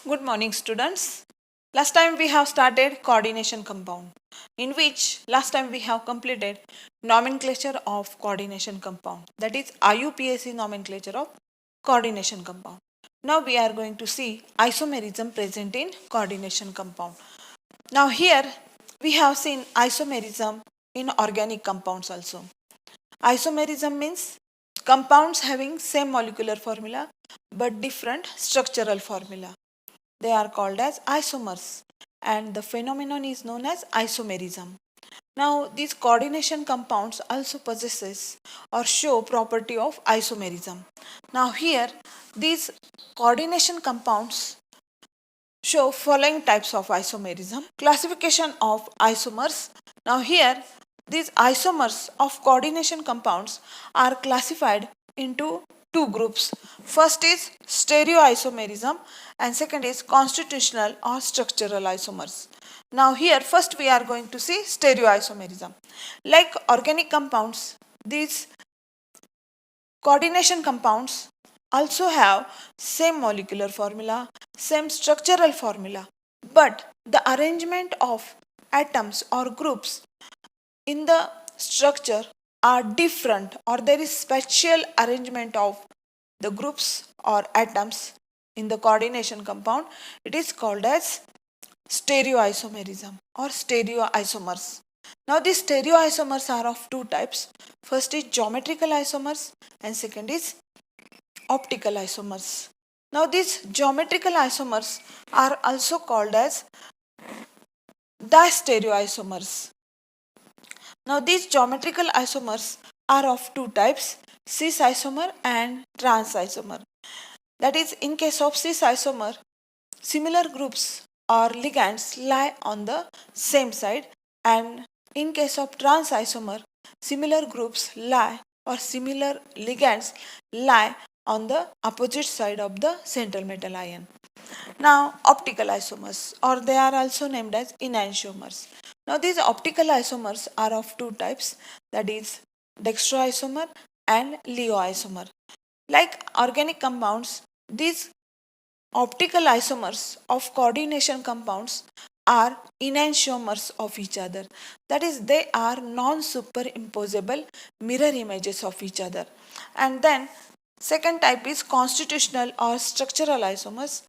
Good morning, students. Last time we have started coordination compound, in which last time we have completed nomenclature of coordination compound, that is IUPAC nomenclature of coordination compound. Now we are going to see isomerism present in coordination compound. Now here we have seen isomerism in organic compounds also. Isomerism means compounds having same molecular formula but different structural formula. They are called as isomers, and the phenomenon is known as isomerism. Now these coordination compounds also possesses or show property of isomerism. Now here these coordination compounds show following types of isomerism. Classification of isomers. Now here these isomers of coordination compounds are classified into two groups. First is stereoisomerism and second is constitutional or structural isomers. Now here first we are going to see stereoisomerism. Like organic compounds, these coordination compounds also have same molecular formula, same structural formula, but the arrangement of atoms or groups in the structure are different, or there is special arrangement of the groups or atoms in the coordination compound. It is called as stereoisomerism or stereoisomers. Now these stereoisomers are of two types. First is geometrical isomers and second is optical isomers. Now these geometrical isomers are also called as distereoisomers. Now these geometrical isomers are of two types, cis isomer and trans isomer. That is, in case of cis isomer, similar groups or ligands lie on the same side, and in case of trans isomer, similar groups lie or similar ligands lie on the opposite side of the central metal ion. Now optical isomers, or they are also named as enantiomers. Now these optical isomers are of two types, that is dextroisomer and leoisomer. Like organic compounds, these optical isomers of coordination compounds are enantiomers of each other. That is, they are non-superimposable mirror images of each other. And then second type is constitutional or structural isomers.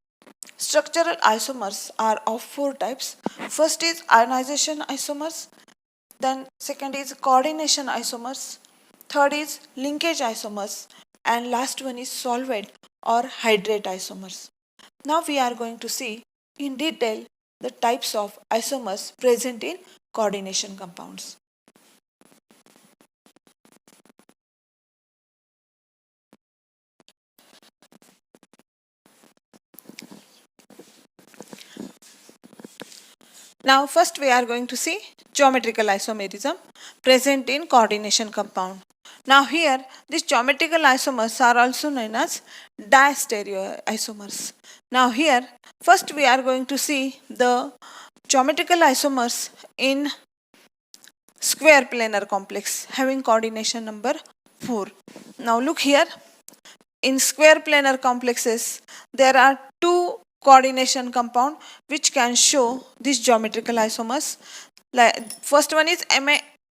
Structural isomers are of four types. First is ionization isomers, then second is coordination isomers, third is linkage isomers, and last one is solvent or hydrate isomers. Now we are going to see in detail the types of isomers present in coordination compounds. Now first we are going to see geometrical isomerism present in coordination compound. Now here these geometrical isomers are also known as distereoisomers. Now here first we are going to see the geometrical isomers in square planar complex having coordination number 4. Now look here, in square planar complexes there are two coordination compound which can show these geometrical isomers. First one is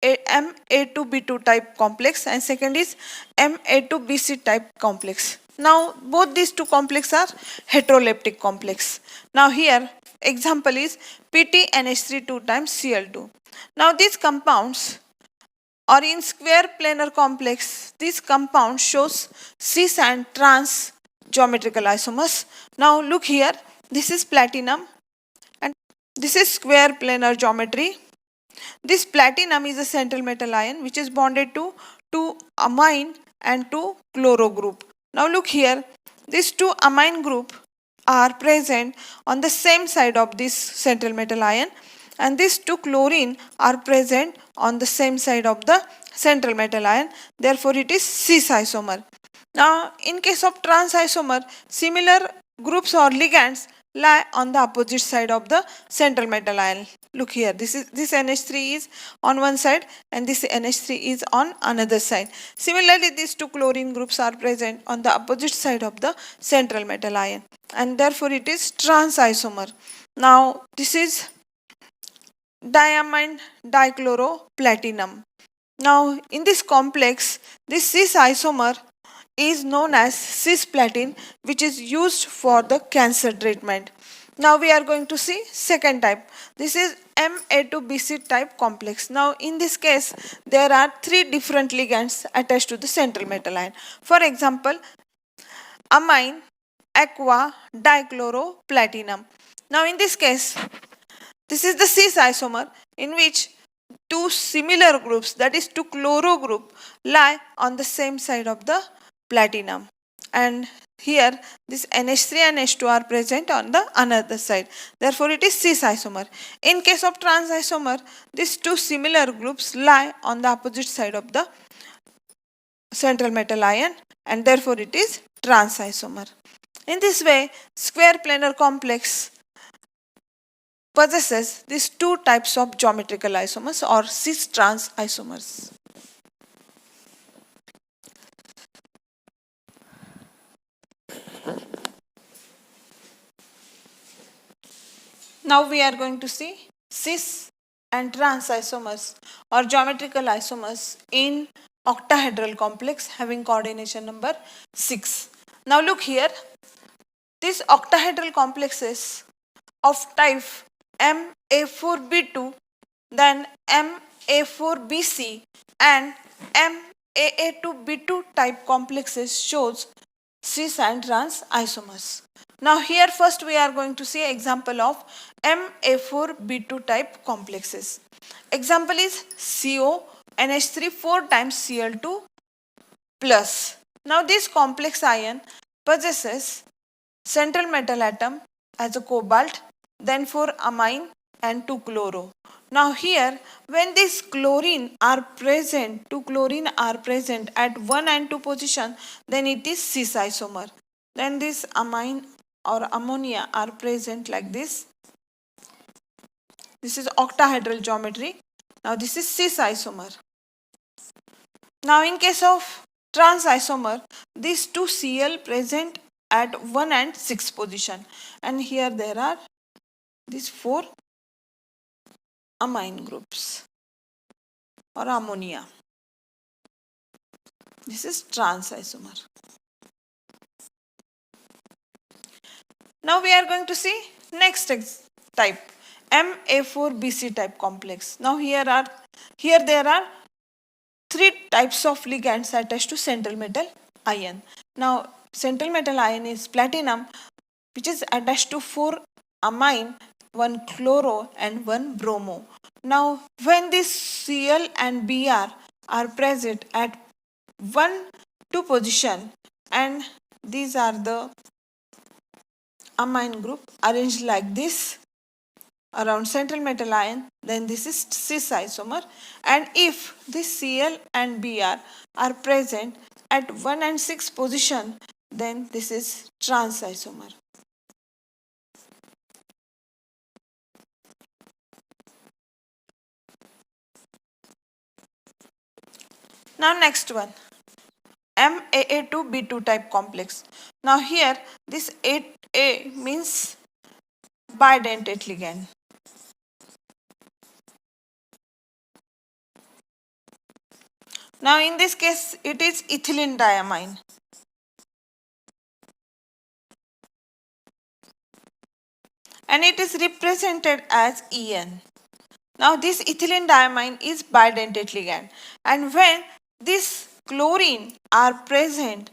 Ma2B2 type complex and second is Ma2BC type complex. Now both these two complexes are heteroleptic complex. Now here example is PTNH3 2 times Cl2. Now these compounds or in square planar complex, this compound shows cis and trans geometrical isomers. Now look here, this is platinum and this is square planar geometry. This platinum is a central metal ion which is bonded to two amine and two chloro group. Now look here, these two amine group are present on the same side of this central metal ion, and these two chlorine are present on the same side of the central metal ion. Therefore it is cis isomer. Now in case of trans isomer, similar groups or ligands lie on the opposite side of the central metal ion. Look here, this NH3 is on one side and this NH3 is on another side. Similarly, these two chlorine groups are present on the opposite side of the central metal ion, and therefore it is trans isomer. Now this is diamine dichloroplatinum. Now in this complex, this cis isomer is known as cisplatin, which is used for the cancer treatment. Now we are going to see second type. This is Ma2Bc type complex. Now in this case, there are three different ligands attached to the central metal ion. For example, amine aqua dichloroplatinum. Now in this case, this is the cis isomer in which two similar groups, that is two chloro group, lie on the same side of the platinum, and here this NH3 and H2 are present on the another side, therefore it is cis isomer. In case of trans isomer, these two similar groups lie on the opposite side of the central metal ion, and therefore it is trans isomer. In this way, square planar complex possesses these two types of geometrical isomers or cis-trans isomers. Now we are going to see cis and trans isomers or geometrical isomers in octahedral complex having coordination number 6. Now look here, these octahedral complexes of type Ma4B2, then Ma4BC and MAA2B2 type complexes shows cis and trans isomers. Now here first we are going to see example of Ma4B2 type complexes. Example is CO NH3 4 times Cl2 plus. Now this complex ion possesses central metal atom as a cobalt, then 4 amine and 2 chloro. Now here when these chlorine are present, 2 chlorine are present at 1 and 2 position, then it is cis isomer. Then this amine or ammonia are present like this. This is octahedral geometry. Now this is cis isomer. Now in case of trans isomer, these two Cl present at 1 and 6 position, and here there are these 4 amine groups or ammonia. This is trans isomer. Now we are going to see next type, Ma4BC type complex. Now here there are three types of ligands attached to central metal ion. Now central metal ion is platinum, which is attached to 4 amine, 1 chloro and 1 bromo. Now when this Cl and Br are present at 1, 2 position, and these are the amine group arranged like this around central metal ion, then this is cis isomer, and if this Cl and Br are present at 1 and 6 position, then this is trans isomer. Now next one, MAA2B2 type complex. Now here this A means bidentate ligand. Now in this case it is ethylene diamine. And it is represented as En. Now this ethylene diamine is bidentate ligand, and when this chlorine are present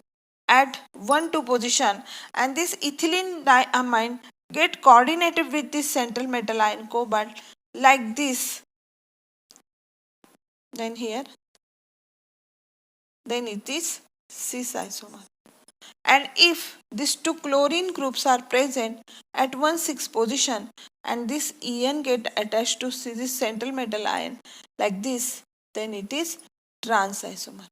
at 1, 2 position, and this ethylene diamine get coordinated with this central metal ion cobalt like this, then here, then it is cis isomer. And if these two chlorine groups are present at 1, 6 position, and this En get attached to this central metal ion like this, then it is trans isomer.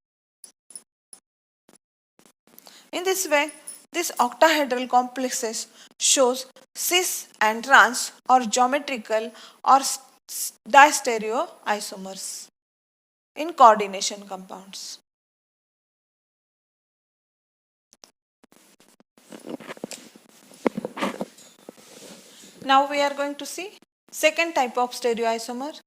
In this way, this octahedral complexes shows cis and trans or geometrical or distereoisomers in coordination compounds. Now we are going to see second type of stereoisomer,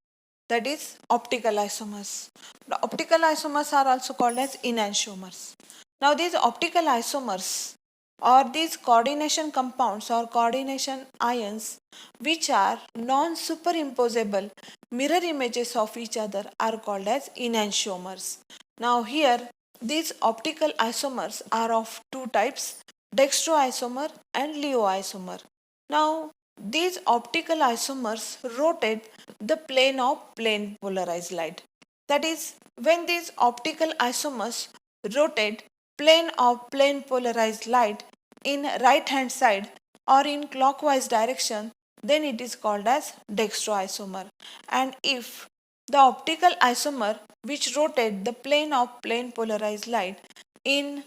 that is optical isomers. The optical isomers are also called as enantiomers. Now these optical isomers or these coordination compounds or coordination ions which are non-superimposable mirror images of each other are called as enantiomers. Now here these optical isomers are of two types, dextroisomer and leoisomer. Now these optical isomers rotate the plane of plane polarized light. That is, when these optical isomers rotate plane of plane polarized light in right hand side or in clockwise direction, then it is called as dextroisomer. And if the optical isomer which rotate the plane of plane polarized light in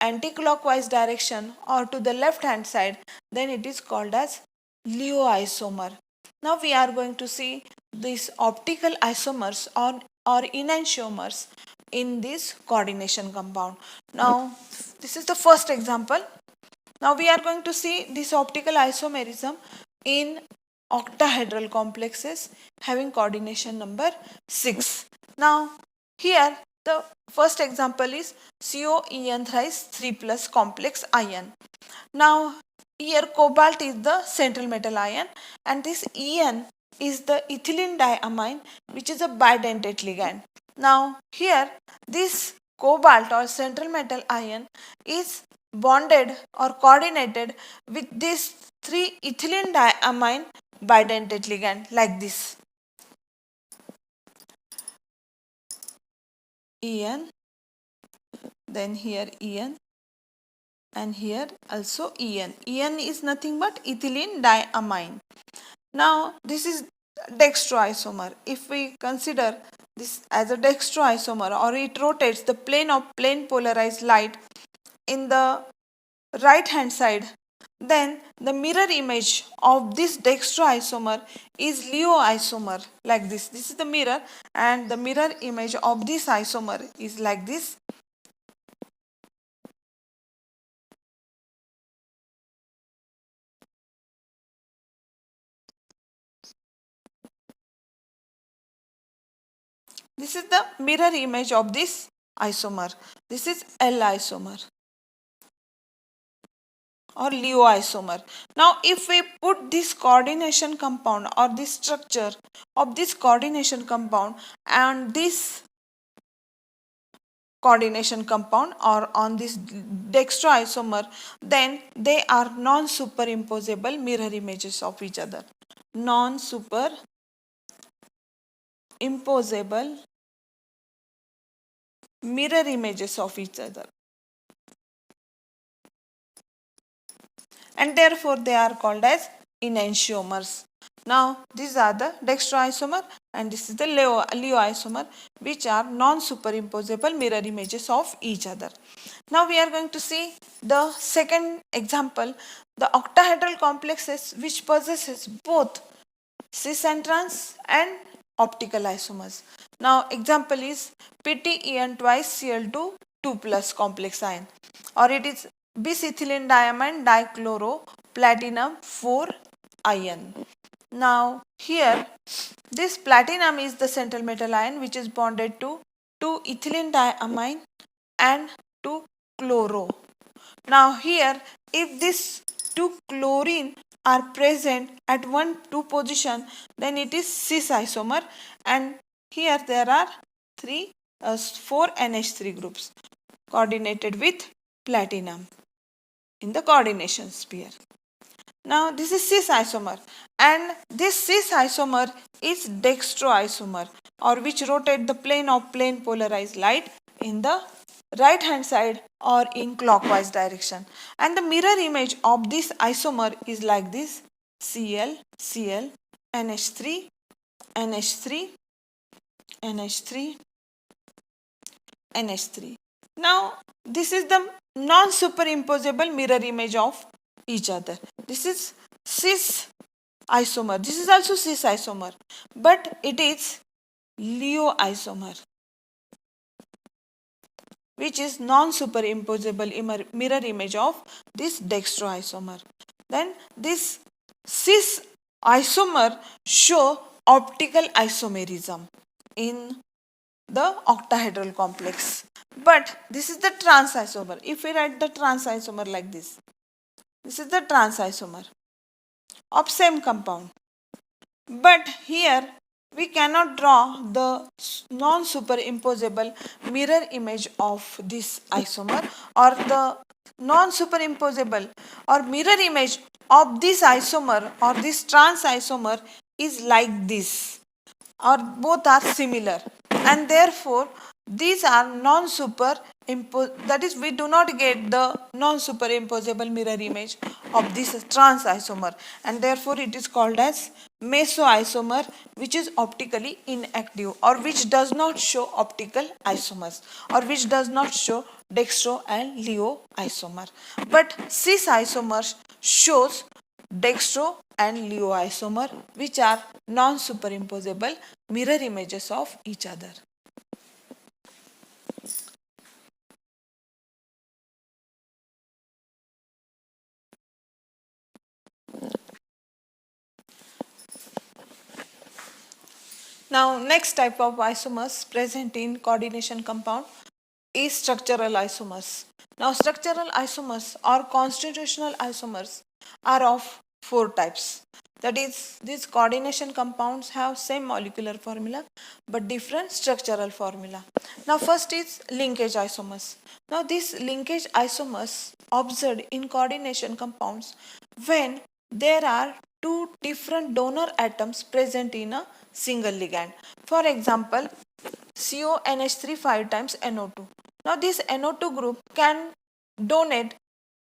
anticlockwise direction or to the left hand side, then it is called as leoisomer. Now we are going to see these optical isomers or enantiomers in this coordination compound. Now this is the first example. Now we are going to see this optical isomerism in octahedral complexes having coordination number 6. Now here the first example is COEN thrice 3 plus complex ion. Now here cobalt is the central metal ion and this En is the ethylene diamine which is a bidentate ligand. Now here this cobalt or central metal ion is bonded or coordinated with this 3 ethylene diamine bidentate ligand like this. En, then here En, and here also En. En is nothing but ethylene diamine. Now this is dextroisomer. If we consider this as a dextroisomer or it rotates the plane of plane polarized light in the right hand side, then the mirror image of this dextroisomer is leoisomer like this. This is the mirror and the mirror image of this isomer is like this. This is the mirror image of this isomer. This is L isomer or leoisomer. Now if we put this coordination compound or this structure of this coordination compound and this coordination compound or on this dextroisomer, then they are non-superimposable mirror images of each other. Non-superimposable mirror images of each other. And therefore they are called as enantiomers. Now these are the dextroisomer and this is the leoisomer which are non-superimposable mirror images of each other. Now we are going to see the second example, the octahedral complexes which possesses both cis and trans and optical isomers. Now example is PTEN twice Cl2 2 plus complex ion, or it is bis-ethylene diamine dichloro platinum 4 ion. Now here this platinum is the central metal ion which is bonded to 2 ethylene diamine and 2 chloro. Now here if these 2 chlorine are present at 2 position, then it is cis isomer, and here there are 4 NH3 groups coordinated with platinum in the coordination sphere. Now this is cis isomer and this cis isomer is dextroisomer or which rotate the plane of plane polarized light in the right hand side or in clockwise direction, and the mirror image of this isomer is like this: Cl, Cl, NH3, NH3, NH3, NH3. Now this is the non-superimposable mirror image of each other. This is cis isomer. This is also cis isomer, but it is Leo isomer, which is non-superimposable mirror image of this dextro isomer. Then this cis isomer show optical isomerism in the octahedral complex. But this is the trans isomer. If we write the trans isomer like this is the trans isomer of same compound. But here we cannot draw the non-superimposable mirror image of this isomer, or the non-superimposable or mirror image of this isomer or this trans isomer is like this, or both are similar, and therefore these are that is, we do not get the non-superimposable mirror image of this trans isomer, and therefore it is called as mesoisomer, which is optically inactive, or which does not show optical isomers, or which does not show dextro and leo isomer. But cis isomer shows dextro and leo isomer, which are non-superimposable mirror images of each other. Now, next type of isomers present in coordination compound is structural isomers. Now, structural isomers or constitutional isomers are of four types. That is, these coordination compounds have same molecular formula but different structural formula. Now, first is linkage isomers. Now, these linkage isomers observed in coordination compounds when there are two different donor atoms present in a single ligand. For example, CONH3 5 times NO2. Now this NO2 group can donate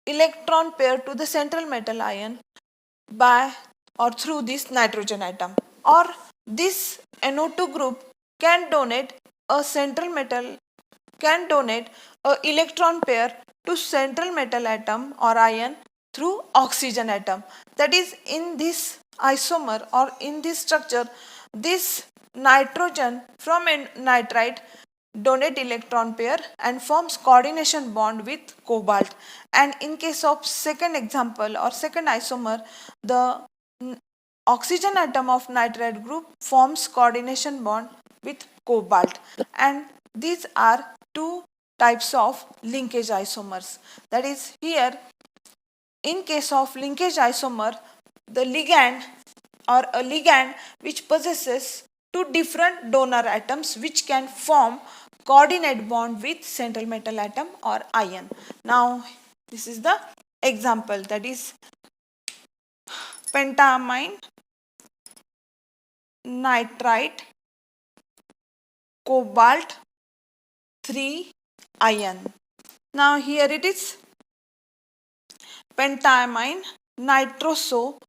electron pair to the central metal ion by or through this nitrogen atom, or this NO2 group can donate a central metal can donate a electron pair to central metal atom or ion through oxygen atom. That is, in this isomer or in this structure, this nitrogen from a nitrite donate electron pair and forms coordination bond with cobalt. And in case of second example or second isomer, the oxygen atom of nitride group forms coordination bond with cobalt. And these are two types of linkage isomers. That is, here in case of linkage isomer, the ligand or a ligand which possesses two different donor atoms which can form coordinate bond with central metal atom or ion. Now this is the example, that is pentamine nitrite cobalt 3 ion. Now here it is pentamine nitroso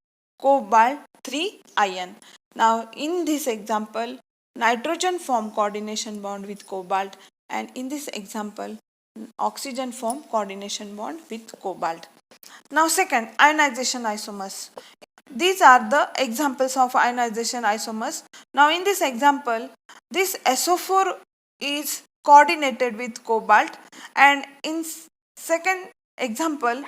cobalt 3 ion. Now in this example, nitrogen form coordination bond with cobalt, and in this example oxygen form coordination bond with cobalt. Now second, ionization isomers. These are the examples of ionization isomers. Now in this example, this SO4 is coordinated with cobalt, and in second example,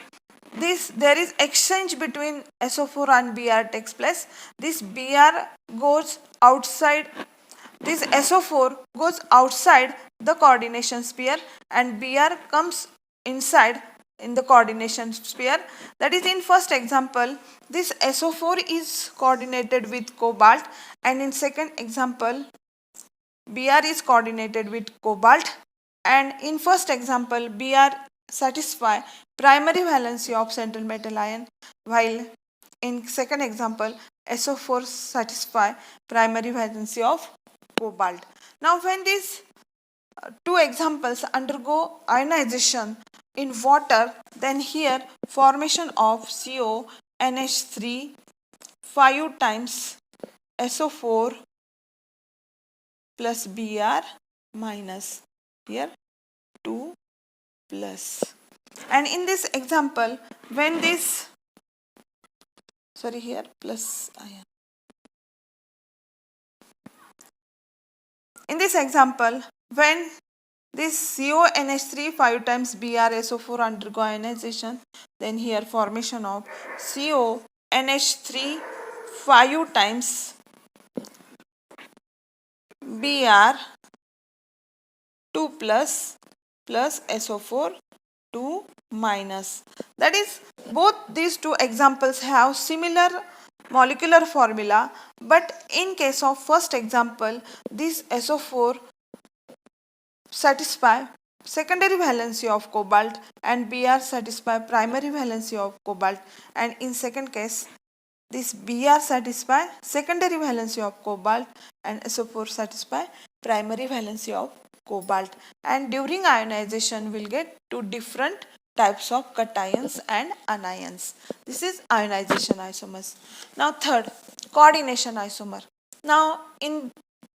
there is exchange between SO4 and Br takes place. This Br goes outside, this SO4 goes outside the coordination sphere, and Br comes inside in the coordination sphere. That is, in first example, this SO4 is coordinated with cobalt, and in second example Br is coordinated with cobalt, and in first example Br satisfy primary valency of central metal ion, while in second example SO4 satisfy primary valency of cobalt. Now when these two examples undergo ionization in water, then here formation of CONH3 5 times SO4 plus Br minus here 2 plus. And in this example, when this sorry, here plus ion. In this example, when this CONH3 5 times BrSO4 undergo ionization, then here formation of CONH3 5 times Br 2 plus SO4 2 minus. That is, both these two examples have similar molecular formula, but in case of first example, this SO4 satisfy secondary valency of cobalt and Br satisfy primary valency of cobalt, and in second case this Br satisfy secondary valency of cobalt and SO4 satisfy primary valency of cobalt, and during ionization we'll get two different types of cations and anions. This is ionization isomers. Now third, coordination isomer. Now in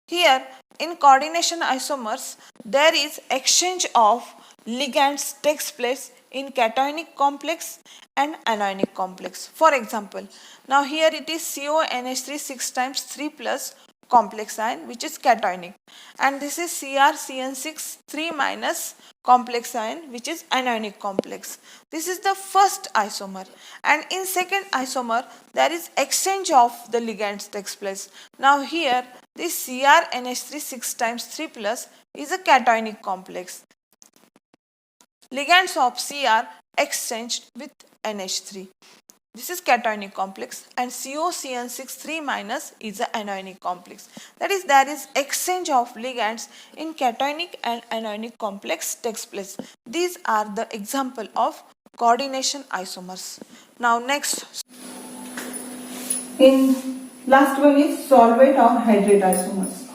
here in coordination isomers, there is exchange of ligands takes place in cationic complex and anionic complex. For example, now here it is CONH3 6 times 3 plus complex ion, which is cationic, and this is CrCN6 3 minus complex ion, which is anionic complex. This is the first isomer, and in second isomer there is exchange of the ligands takes place. Now here this CrNH3 6 times 3 plus is a cationic complex. Ligands of Cr exchanged with NH3. This is cationic complex, and COCN6 3 minus is the anionic complex. That is, there is exchange of ligands in cationic and anionic complex takes place. These are the example of coordination isomers. Now next, in last one is solvate or hydrate isomers.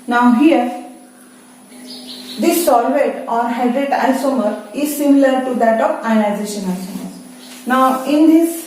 Now here this solvate or hydrate isomer is similar to that of ionization isomers. Now in this,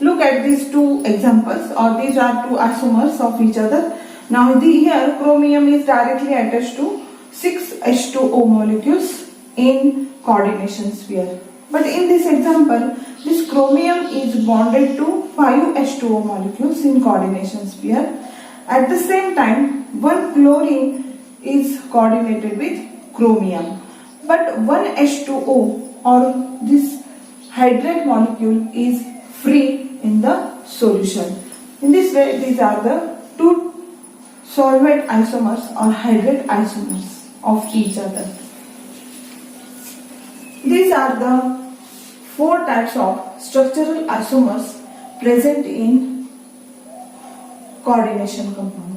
look at these two examples, or these are two isomers of each other. Now here chromium is directly attached to 6 H2O molecules in coordination sphere. But in this example, this chromium is bonded to 5 H2O molecules in coordination sphere. At the same time, one chlorine is coordinated with chromium, but one H2O or this hydrate molecule is free in the solution. In this way, these are the two solvate isomers or hydrate isomers of each other. These are the 4 types of structural isomers present in coordination compounds.